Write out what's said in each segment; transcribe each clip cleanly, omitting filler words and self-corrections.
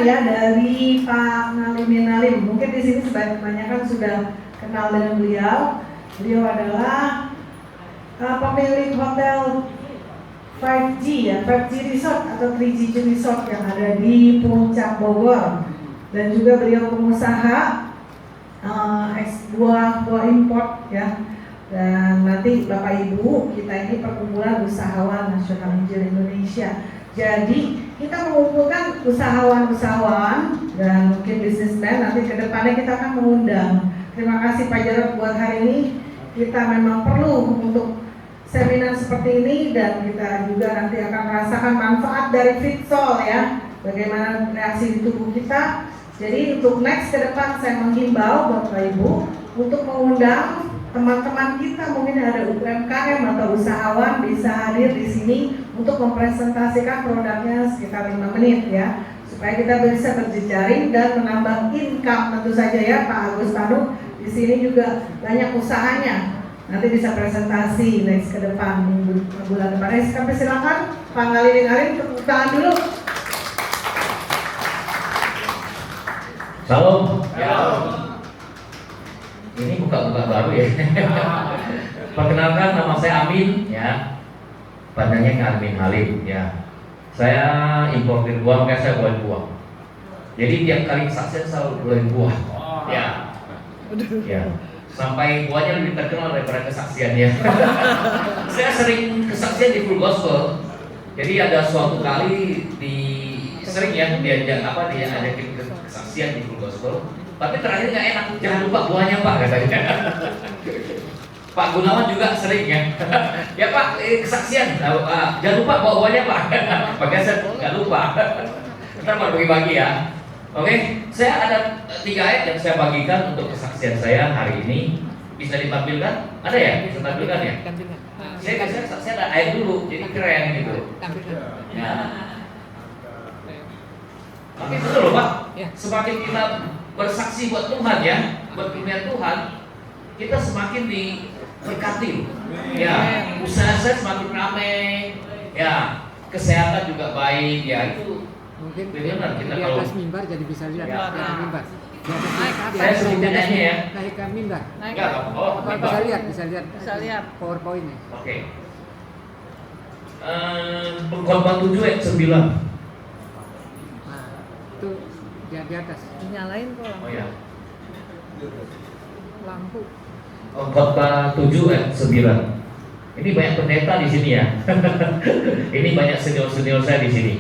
perkenalkan ya dari Pak Nalim. Mungkin di sini kebanyakan sudah kenal dengan beliau. Beliau adalah pemilik hotel 5G ya, 5G Resort atau 3G Resort yang ada di Puncak Bogor. Dan juga beliau pengusaha buah import ya. Dan nanti Bapak Ibu, kita ini perkumpulan usahawan nasional hijau Indonesia. Jadi kita mengumpulkan usahawan-usahawan dan mungkin bisnismen. Nanti ke depannya kita akan mengundang. Terima kasih Pak Jarod buat hari ini. Kita memang perlu untuk seminar seperti ini, dan kita juga nanti akan merasakan manfaat dari Fitsol ya. Bagaimana reaksi di tubuh kita. Jadi untuk next ke depan saya menghimbau Bapak Ibu untuk mengundang teman-teman kita, mungkin ada UMKM atau usahawan bisa hadir di sini untuk mempresentasikan produknya sekitar 5 menit ya, supaya kita bisa berjejaring dan menambah income tentu saja ya. Pak Agus Tanu di sini juga banyak usahanya, nanti bisa presentasi next ke depan bulan depan. Kami silakan Pak Ngalin, tepuk tangan dulu. Salam. Ya. Ini buka-buka baru ya. Perkenalkan, nama saya Amin ya. Panjangnya Amin Halim ya. Saya importir buah, makanya saya buahin buah. Jadi tiap kali kesaksian selalu buahin buah. Ya. Ya. Sampai buahnya lebih terkenal daripada kesaksiannya. Saya sering kesaksian di Full Gospel. Jadi ada suatu kali sering ya diajakin kesaksian di Full Gospel. Tapi terakhir nggak enak, jangan lupa buahnya Pak katanya. Pak Gunawan juga sering ya. Ya Pak, kesaksian, jangan lupa bawa buahnya Pak. Makanya saya nggak lupa. Ntar mau bagi-bagi ya. Oke, saya ada 3 ayat yang saya bagikan untuk kesaksian saya hari ini. Bisa ditampilkan? Ada ya? Bisa tampilkan ya? Saya ada ayat dulu, jadi keren gitu. Ya. Tapi betul loh Pak, semakin kita bersaksi buat Tuhan ya, buat dunia Tuhan, kita semakin diberkati. Ya, usaha saya semakin ramai. Ya, kesehatan juga baik. Ya, itu mungkin benar kita di kalau atas mimbar jadi bisa lihat ya. di atas mimbar. Saya sebutin aja ya. Naik ke mimbar. Enggak, oh, Bisa lihat PowerPoint-nya. Oke. Pengkhotbah 7 ayat 9. Nah, itu di atas. Dinyalain kok. Oh ya. Lampu. Khotbah 7 ayat 9. Ini banyak pendeta di sini ya. Ini banyak senior-senior saya di sini.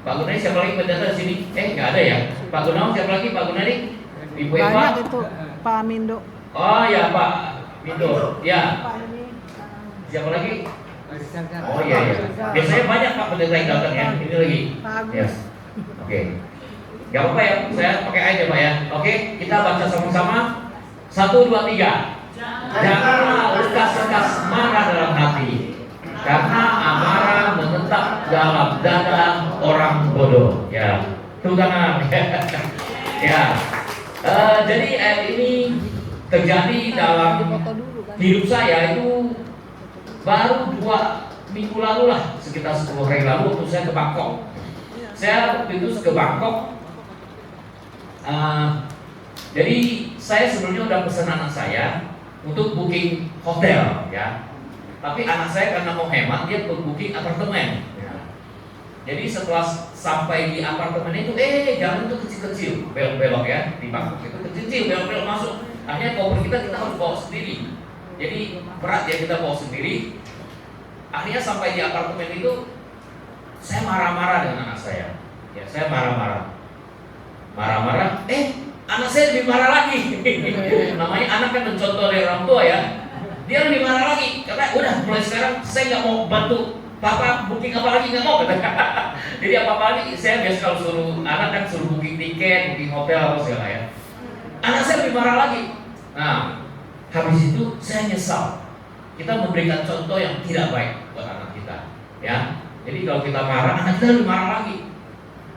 Pak Gunadi siapa lagi pendeta di sini? Nggak ada ya. Pak Gunawan siapa lagi Pak Gunadi? Ibu Eva. Banyak itu Pak Mindo. Oh ya Pak Mindo. Ya. Pak ini. Siapa lagi? Rizal. Oh iya ya. Biasanya banyak Pak pendeta yang datang ya. Ini lagi. Pak Agus. Ya. Oke. Gak apa-apa ya, saya pakai aja Pak ya. Oke, kita baca sama-sama. 1, 2, 3. Janganlah lekas-lekas marah dalam hati, karena amarah menetap dalam dada orang bodoh. Ya, tepuk tangan. Ya. Jadi ayat ini terjadi dalam hidup saya itu baru 2 minggu lalu lah, sekitar 10 hari lalu waktu saya ke Bangkok. Saya waktu itu ke Bangkok. Jadi saya sebelumnya udah pesan anak saya untuk booking hotel ya. Tapi anak saya karena mau hemat dia booking apartemen. Ya. Jadi setelah sampai di apartemen itu, jalan itu kecil-kecil, belok-belok ya di Bangkok itu kecil-kecil, belok-belok masuk. Akhirnya koper kita harus bawa sendiri. Jadi berat ya kita bawa sendiri. Akhirnya sampai di apartemen itu saya marah-marah dengan anak saya. Ya saya marah-marah. Anak saya lebih marah lagi. Namanya anak kan mencontoh dari orang tua ya. Dia lebih marah lagi karena udah mulai sekarang saya nggak mau bantu papa booking apa lagi, nggak mau kata. Jadi apa lagi saya biasa kalau suruh anak kan suruh booking tiket, booking hotel apa segala ya. Anak saya lebih marah lagi. Nah, habis itu saya nyesal. Kita memberikan contoh yang tidak baik buat anak kita, ya. Jadi kalau kita marah, anak kita lebih marah lagi.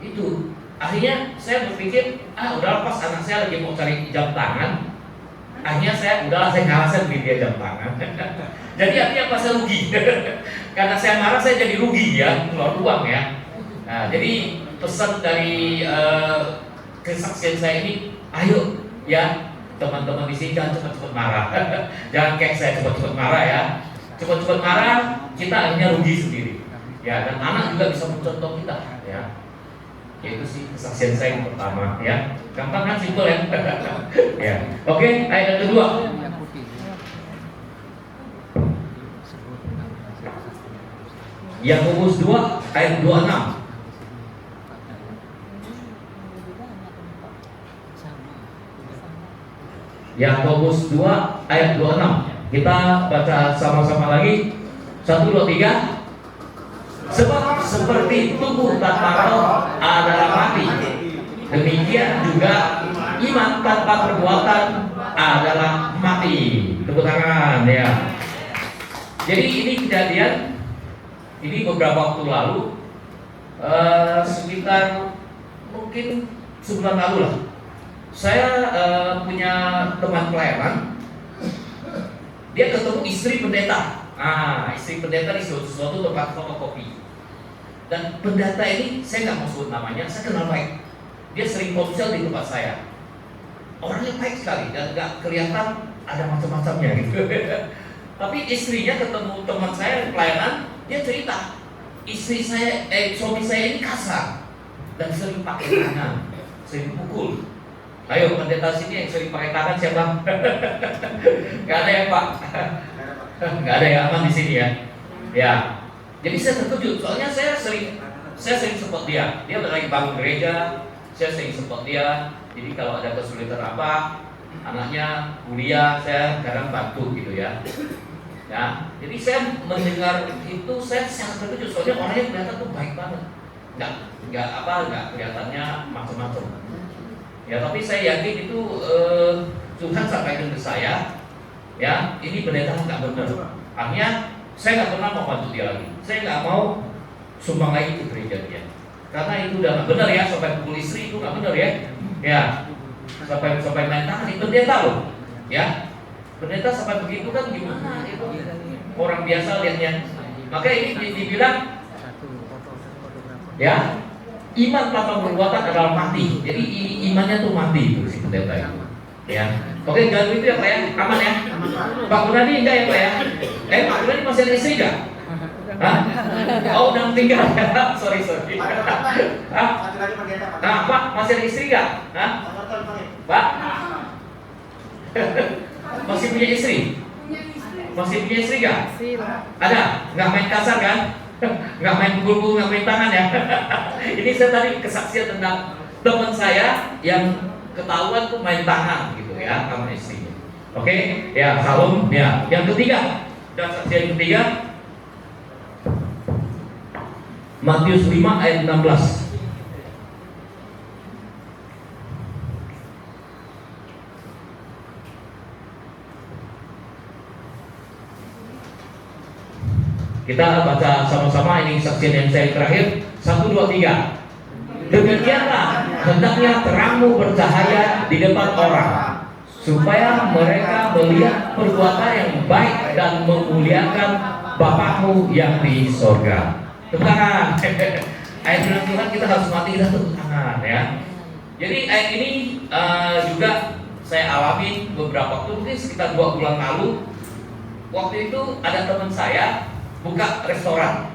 Itu. Akhirnya saya berpikir, udah pas anak saya lagi mau cari jam tangan. Akhirnya saya kalah, saya beli dia jam tangan. Jadi artinya apa, saya rugi. Karena saya marah saya jadi rugi ya, keluar uang ya. Nah, jadi pesan dari kesaksian saya ini, ayo ya teman-teman di sini jangan cepat-cepat marah, jangan kayak saya cepat-cepat marah ya. Cepat-cepat marah kita akhirnya rugi sendiri. Ya, dan anak juga bisa mencontoh kita ya. Yaitu sih kesaksian saya yang pertama ya. Gampang kan, simpel ya. Ya. Oke, ayat yang kedua. Yang putih. Yakobus 2 ayat 26. Yakobus 2 ayat 26. Kita baca sama-sama lagi. 1 2 3. Sebab seperti tubuh tanpa roh adalah mati, demikian juga iman tanpa perbuatan adalah mati. Tepuk tangan ya. Jadi ini kejadian, ini beberapa waktu lalu, sekitar mungkin sebulan lalu lah. Saya punya teman pelayanan, dia ketemu istri pendeta. Istri pendeta di suatu tempat fotokopi. Dan pendeta ini, saya nggak mau sebut namanya, saya kenal baik. Dia sering ponsel di tempat saya. Orangnya baik sekali dan nggak kelihatan ada macam-macamnya gitu. Tapi istrinya ketemu teman saya di pelayanan, dia cerita, suami saya ini kasar dan sering pakai tangan, sering pukul. Ayo pendeta sini yang sering pakai tangan siapa? Gak ada ya Pak? Gak ada ya, aman di sini ya. Ya. Jadi saya terkejut, soalnya saya sering support dia. Dia lagi bangun gereja, saya sering support dia. Jadi kalau ada kesulitan apa, anaknya kuliah, saya kadang bantu gitu ya. Ya, jadi saya mendengar itu saya sangat terkejut, soalnya orangnya kelihatan tuh baik banget. Nggak kelihatannya macam-macam. Ya, tapi saya yakin itu Tuhan sampaikan ke saya, ya, ini pendeta nggak benar. Artinya saya nggak pernah mau bantu dia lagi. Saya nggak mau sumbang lagi ke gereja dia. Karena itu udah nggak benar ya, sampai pukul istri itu nggak benar ya. Ya, sampai main tangan itu pendeta loh. Ya, pendeta sampai begitu kan gimana? Itu orang biasa lihatnya. Maka ini dibilang, ya, iman tanpa perbuatan adalah mati. Jadi imannya tuh mati itu si pendeta itu. Ya, oke, jangan itu ya Pak ya, aman ya. Pak Gunadi enggak ya Pak ya? Pak Gunadi masih ada istri enggak? Hah? Oh, udah tinggal ya? Sorry. Hah? Nah, Pak masih ada istri enggak? Hah? Pak? Masih punya istri? Masih punya istri enggak? Ada? Enggak main kasar kan? Enggak main pukul-pukul, enggak main tangan ya? Ini saya tadi kesaksian tentang teman saya yang ketahuan tuh main tangan gitu ya sama istrinya. Oke, ya salam ya. Yang ketiga, dan saksi yang ketiga, Matius 5 ayat 16. Kita baca sama-sama, ini saksian yang saya terakhir. 1 2 3. Demikianlah hendaknya terangmu bercahaya di depan orang, supaya mereka melihat perbuatan yang baik dan memuliakan Bapakmu yang di sorga. Tepuk tangan. Ayat bilang Tuhan kita harus mati, kita tepuk tangan ya. Jadi ayat ini juga saya alami beberapa waktu, mungkin sekitar 2 bulan lalu. Waktu itu ada teman saya buka restoran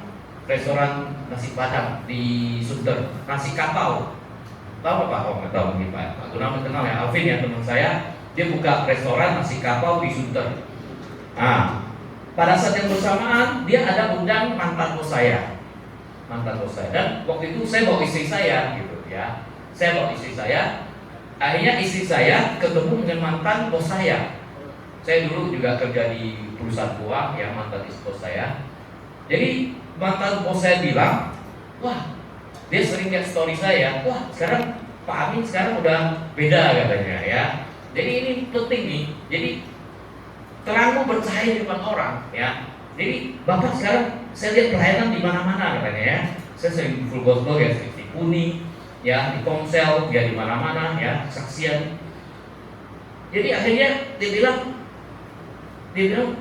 nasi padang di Sunter, nasi kapau. Tahu apa Pak? Oh nggak tahu mungkin Pak Gunawan kenal ya, Alvin ya teman saya. Dia buka restoran nasi kapau di Sunter. Nah, pada saat yang bersamaan dia ada undang mantan bos saya. Dan waktu itu saya bawa istri saya gitu ya. Saya bawa istri saya. Akhirnya istri saya ketemu dengan mantan bos saya. Saya dulu juga kerja di perusahaan buah ya, mantan istri bos saya. Jadi mantan bos saya bilang, wah dia sering lihat story saya, wah sekarang Pak Amin sekarang udah beda katanya ya. Jadi ini penting nih, jadi terangmu bercahaya di depan orang ya. Jadi Bapak sekarang saya lihat pelayanan di mana-mana katanya ya. Saya sering full gospel ya, di Kuni ya, di Komsel ya, di mana-mana ya, saksian. Jadi akhirnya dia bilang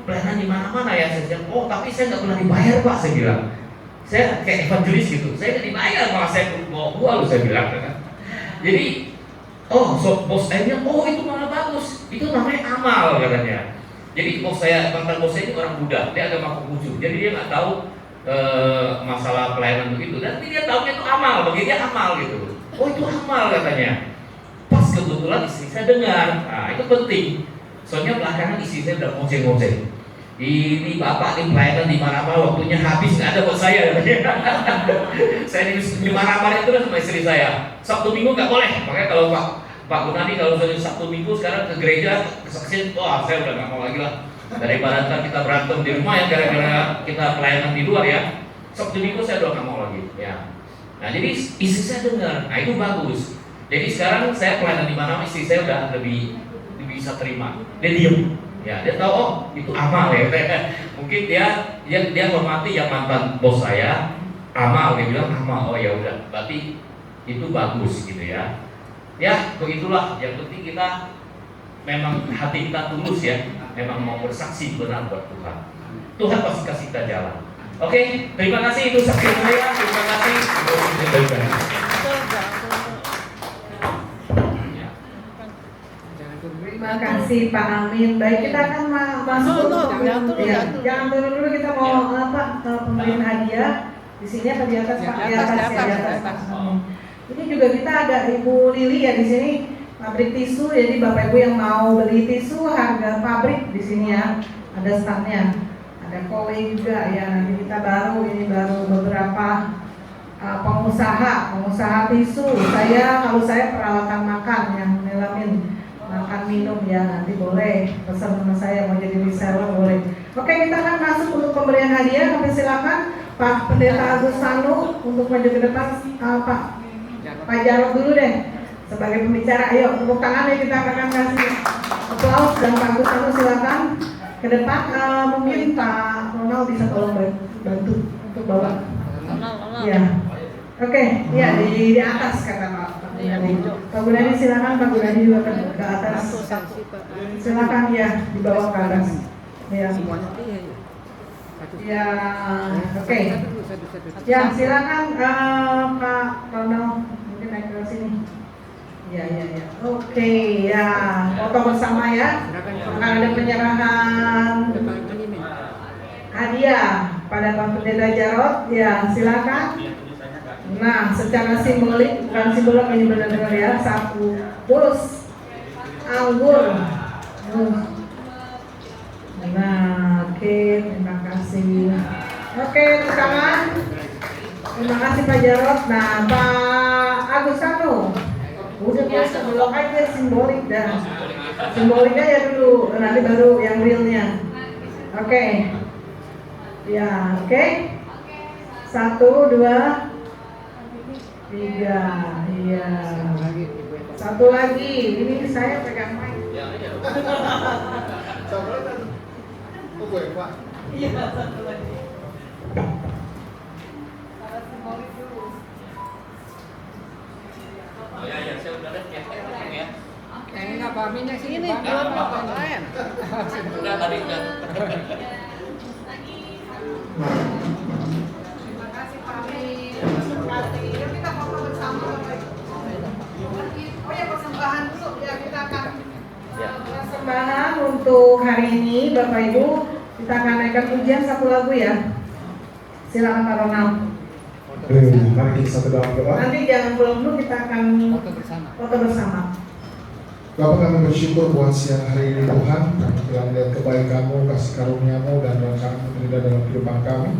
pelayanan di mana-mana ya. Saya bilang, oh tapi saya nggak pernah dibayar Pak, saya bilang. saya kayak evangelis gitu, saya nggak dibayar malah saya bawa buah loh, saya bilang kan. Jadi bos saya, itu malah bagus, itu namanya amal katanya. Jadi mantan bos saya ini orang Buddha, dia agama Konghucu, jadi dia nggak tahu masalah pelayanan begitu, dan dia tahu itu amal, bagi dia amal gitu. Itu amal katanya. Pas kebetulan istri saya dengar, nah itu penting. Soalnya belakangan istri saya udah ngoceh-ngoceh. Ini bapak ini pelayanan di mana-mana, waktunya habis, nggak ada buat saya. Saya di mana-mana itu sama istri saya. Sabtu Minggu nggak boleh, makanya kalau Pak Gunadi kalau sudah Sabtu Minggu sekarang ke gereja kesaksian, saya udah nggak mau lagi lah. Daripada ntar kita berantem di rumah ya gara-gara kita pelayanan di luar ya. Sabtu Minggu saya udah nggak mau lagi. Ya. Nah jadi istri saya dengar, nah itu bagus. Jadi sekarang saya pelayanan di mana, istri saya udah lebih bisa terima. Dia diem, ya dia tahu itu amal ya. Mungkin dia hormati yang mantan bos saya, amal, dia bilang amal. Ya udah, berarti itu bagus gitu ya. Ya begitulah. Yang penting kita memang hati kita tulus ya, memang mau bersaksi benar buat Tuhan. Tuhan pasti kasih kita jalan. Oke, terima kasih itu saksi saya. Terima kasih. Terima kasih Pak Amin. Baik, kita akan masuk. Jangan turun dulu, kita mau pemberian hadiah. Di sini apa di atas Pak? Di atas. Ini juga kita ada Ibu Lili ya di sini, pabrik tisu. Jadi Bapak Ibu yang mau beli tisu harga pabrik di sini ya, ada standnya. Ada kowe juga ya. Nanti kita baru beberapa pengusaha tisu. Kalau saya peralatan makan yang melamin makan minum ya, nanti boleh pesan sama saya mau jadi reseller boleh. Oke, kita akan masuk untuk pemberian hadiah. Kami silakan Pak Pendeta Agus Tanu untuk maju ke depan. Pak Jarod dulu deh sebagai pembicara. Ayo tepuk tangan ya, kita akan kasih aplaus dan Pak Agus Tanu silakan ke depan. Mungkin Pak Ronald bisa tolong bantu untuk bawa. Ya. Oke, ya di atas kata Pak. Pak Gunadi silakan, Pak Gunadi juga ke atas. Silakan ya, dibawa ke atas. Ya. Ya, oke. Ya, silakan Pak Ronald mungkin naik ke sini. Ya. Oke, ya. Foto bersama ya. Akan ada penyerahan hadiah pada Pak Pendeta Jarod. Ya, silakan. Nah, secara simbolik, bukan simbolik ini benar-benar ya, satu dus anggur. Nah, oke, terima kasih. Oke, tepuk tangan. Terima kasih Pak Jarod. Nah, Pak Agus Tanu, udah biasa belum aja simbolik dah. Simboliknya ya dulu, nanti baru yang realnya. Oke. Ya, oke. 1, 2, 3, iya. Satu lagi, ini saya pegang mic. Iya, satu lagi. Ya, saya udah lihat ya. Yang enggak Pak Amin yang sini. Ini buat Bapak lain. Udah tadi udah. Terima kasih Pak Amin. Yuk kita foto bersama. Oh ya, persembahan dulu ya, kita akan persembahan untuk hari ini Bapak Ibu. Kita akan naikkan pujian satu lagu ya. Silakan Pak Ronald. Mari kita satu dalam doa. Nanti jangan pulang dulu, kita akan foto bersama. Bapak, kami bersyukur buat siang hari ini Tuhan. Kami telah melihat kebaikan-Mu, kasih karunia-Mu dan rancangan beridah dalam kehidupan kami.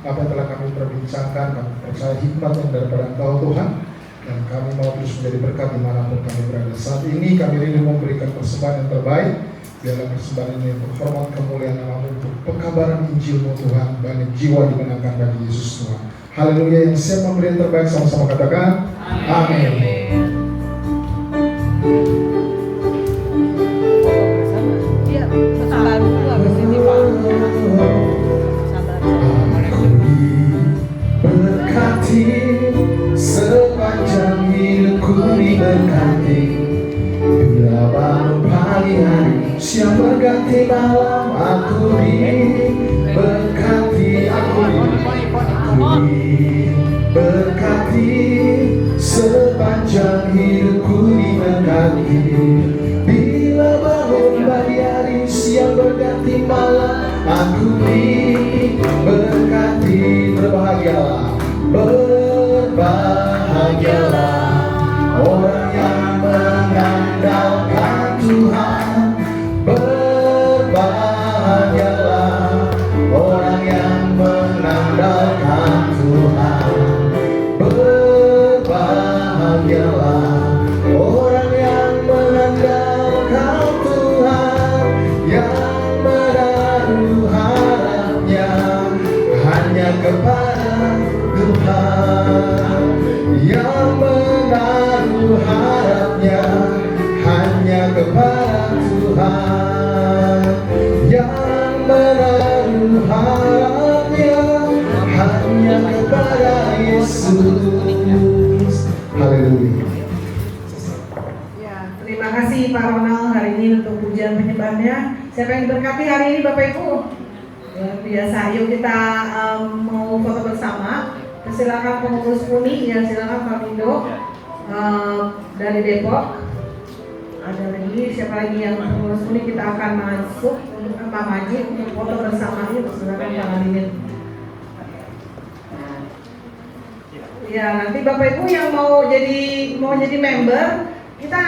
Apa yang telah kami perbincangkan, kami percaya hikmat yang daripada Engkau Tuhan. Dan kami mau terus menjadi berkat dimanapun kami berada. Saat ini kami rindu memberikan persembahan yang terbaik. Biarlah persembahan ini untuk hormat kemuliaan nama-Mu, untuk pekabaran Injil-Mu Tuhan. Banyak jiwa dimenangkan bagi Yesus Tuhan. Haleluya, yang siap memberi yang terbaik, sama-sama katakan amin. Iya, persembahan dulu habis ini Pak. Sabar. Aku diberkati, sepanjang hidupku diberkati. Bila bangun pagi hari, siang berganti malam, aku diberkati, aku diberkati. pagi, bila bangun pagi hari siang berganti malam, aku diberkati. Berbahagialah, berbahagialah orang yang mengandalkan Tuhan. Berbahagialah orang yang mengandalkan Tuhan. Berbahagialah orang yang mengandalkan Tuhan, yang menaruh harapnya hanya kepada Tuhan, yang menaruh harapnya hanya kepada Tuhan, yang menaruh harapnya hanya kepada Yesus. Haleluya. Ya, terima kasih Pak Ronald hari ini untuk pujian penyembahannya. Siapa yang diberkati hari ini Bapak Ibu? Luar biasa. Yuk kita mau foto bersama. Silakan pengurus Puni, ya silakan Pak Mindo dari Depok. Ada lagi siapa lagi yang pengurus Puni, kita akan masuk untuk Pak Majid untuk foto bersama. Yuk silakan Pak Alimin. Ya, nanti Bapak Ibu yang mau jadi member, kita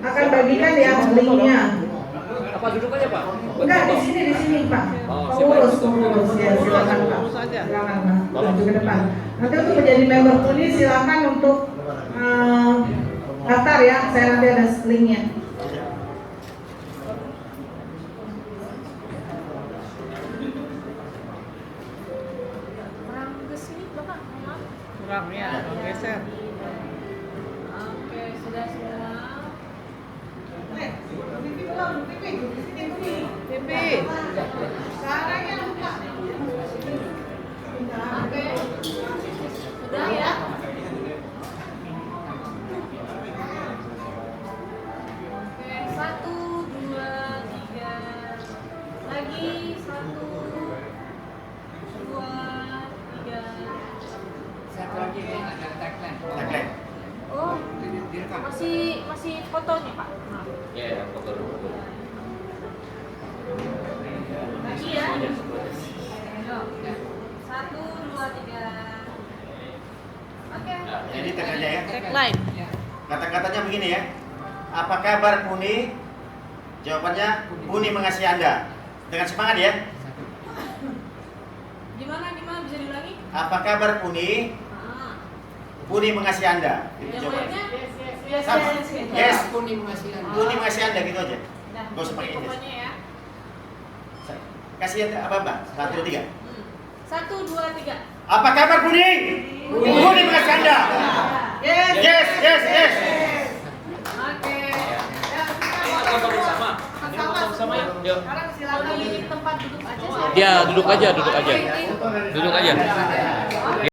akan bagikan ya linknya. Apa duduk aja Pak? Enggak, di sini Pak. Pengurus ya, silakan Pak. Silakan Pak. Maju ke depan. Nanti untuk menjadi member Puni silakan untuk daftar ya. Saya nanti ada linknya. Kurang ke sini Bapak, maaf. Kurang ya, geser. Oke, sudah semua. Pipi. Caranya lupa. Oke. Sudah ya. Oke, 1, 2, 3. Lagi 1, 2, 3. Satu lagi ada tagline. Oh, masih fotonya Pak. Maaf. Ya, foto dulu. Lagi ya. Ayo. 1, 2, 3. Oke. Jadi tagline ya. Tagline. Kata-katanya begini ya. Apa kabar Puni? Jawabannya Puni mengasihi Anda. Dengan semangat ya. Gimana bisa diulangi? Apa kabar Puni? Ah. Puni mengasihi Anda. Itu Yang jawabannya. lainnya? Sama. Yes. Puni mengasihi Anda. Puni mengasihi Anda gitu aja. Nah, Gak usah pakai ini. pokoknya ya. Kasih apa Mbak? 1, 2, 3. 1, 2, 3. Apa kabar Puni? Puni mengasihi Anda. Yes. Yes, yes, yes. Oke. Foto bersama. Ini foto bersama yuk. Yuk. Sekarang Kalau silakan di tempat duduk aja saya. Ya, duduk aja. Duduk aja.